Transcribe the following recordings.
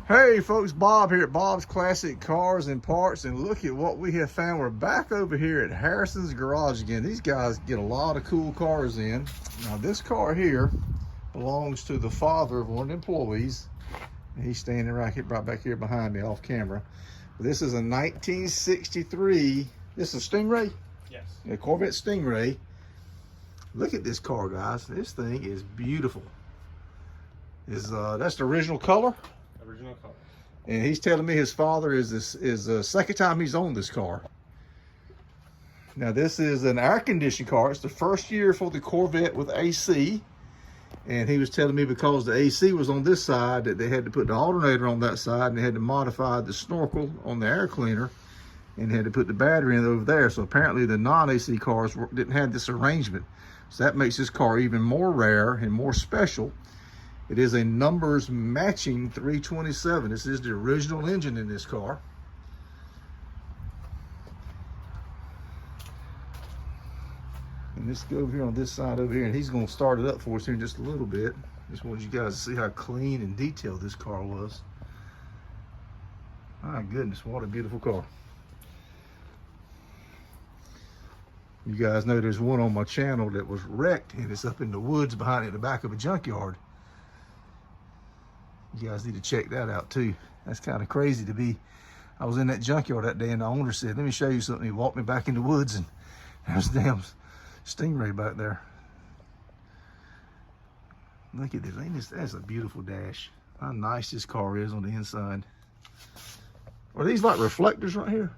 Hey folks, Bob here at Bob's Classic Cars and Parts, and look at what we have found. We're back over here at Harrison's Garage again. These guys get a lot of cool cars in. Now this car here belongs to the father of one of the employees. He's standing right back here behind me off camera. This is a 1963, this is a Stingray? Yes. A Corvette Stingray. Look at this car, guys. This thing is beautiful. That's the original color? Original color. And he's telling me his father is the second time he's owned this car. Now this is an air-conditioned car. It's the first year for the Corvette with AC. And he was telling me because the AC was on this side that they had to put the alternator on that side, and they had to modify the snorkel on the air cleaner and had to put the battery in over there. So apparently the non-AC cars didn't have this arrangement. So that makes this car even more rare and more special. It is a numbers matching 327. This is the original engine in this car. And let's go over here on this side over here, and he's going to start it up for us here in just a little bit. Just wanted you guys to see how clean and detailed this car was. My goodness, what a beautiful car. You guys know there's one on my channel that was wrecked, and it's up in the woods behind it in the back of a junkyard. You guys need to check that out too. That's kind of crazy to be. I was in that junkyard that day, and the owner said, "Let me show you something." He walked me back in the woods, and there's a damn Stingray back there. Look at this. That's a beautiful dash. How nice this car is on the inside. Are these like reflectors right here?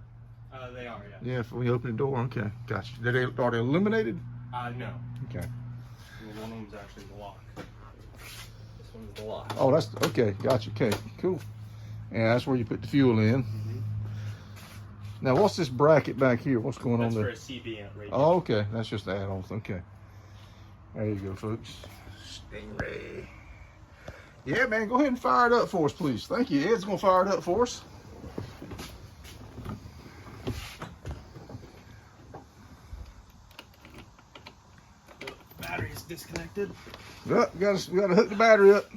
They are, yeah. Yeah, if we open the door. Okay, gotcha. Are they illuminated? No. Okay. One of them's actually the lock. This one's the lock. Oh, that's okay. Gotcha. Okay, cool. Yeah, that's where you put the fuel in. Mm-hmm. Now, what's this bracket back here? What's going on there? That's for a CB radio. Oh, okay. That's just the add-ons. Okay. There you go, folks. Stingray. Yeah, man. Go ahead and fire it up for us, please. Thank you. Ed's going to fire it up for us. Battery's disconnected. Yep, we gotta hook the battery up.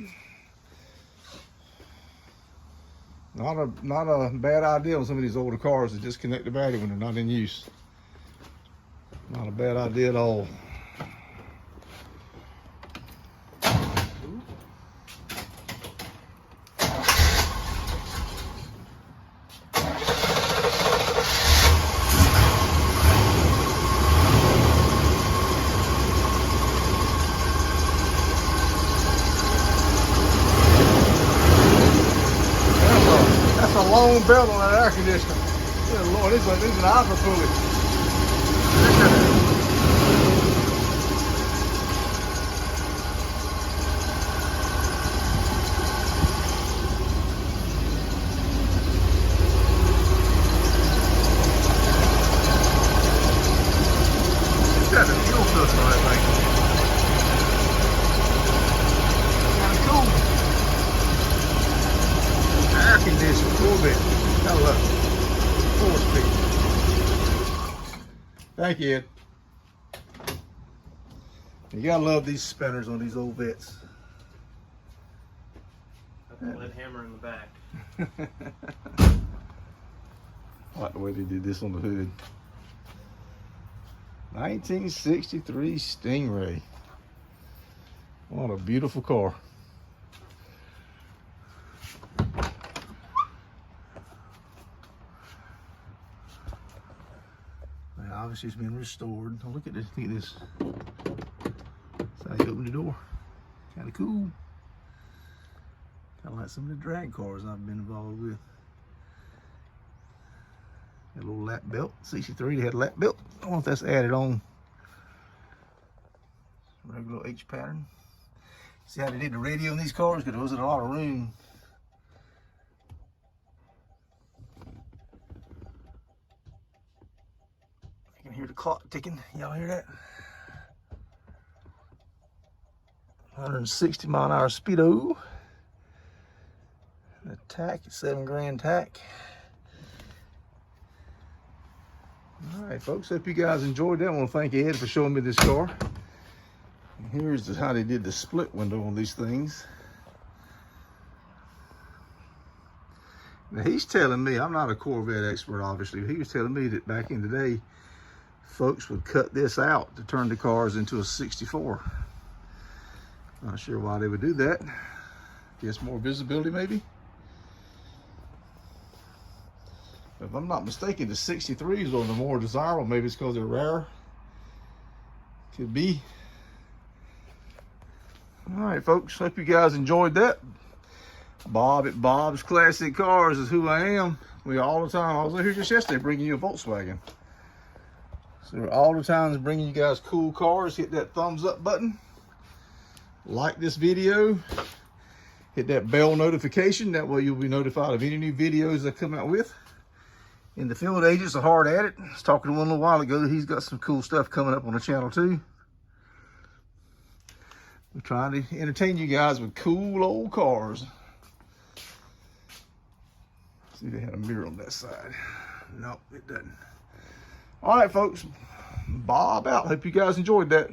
Not a bad idea on some of these older cars to disconnect the battery when they're not in use. Not a bad idea at all. Long belt on that air conditioner. Good Lord, this is an opera pulley. It's got the fuel system on that thing. Kind of cool. Air conditioner, Corvette. Hello. 4-speed. Thank you, Ed. You gotta love these spinners on these old Vettes. Got the lead hammer in the back. I like the way they did this on the hood. 1963 Stingray. What a beautiful car. Obviously it's been restored. Oh, look at this. Look at this. That's how you open the door. Kind of cool. Kind of like some of the drag cars I've been involved with. Got a little lap belt. 63, they had a lap belt. I don't know if that's added on. Regular H pattern. See how they did the radio in these cars? Because there wasn't a lot of room. I can hear the clock ticking. Y'all hear that? 160 mile an hour speedo. The tack, $7 grand tack. All right, folks. Hope you guys enjoyed that. I want to thank Ed for showing me this car. And here's how they did the split window on these things. Now he's telling me, I'm not a Corvette expert obviously, but he was telling me that back in the day, folks would cut this out to turn the cars into a 64. Not sure why they would do that. Guess more visibility maybe. If I'm not mistaken, the 63s are the more desirable. Maybe it's because they're rare. Could be. All right, folks. Hope you guys enjoyed that. Bob at Bob's Classic Cars is who I am. We all the time. I was here just yesterday bringing you a Volkswagen. So all the time is bringing you guys cool cars. Hit that thumbs up button. Like this video. Hit that bell notification. That way you'll be notified of any new videos I come out with. And the field agents are hard at it. I was talking to one a little while ago. He's got some cool stuff coming up on the channel too. We're trying to entertain you guys with cool old cars. See, they had a mirror on that side. Nope, it doesn't. All right, folks. Bob out. Hope you guys enjoyed that.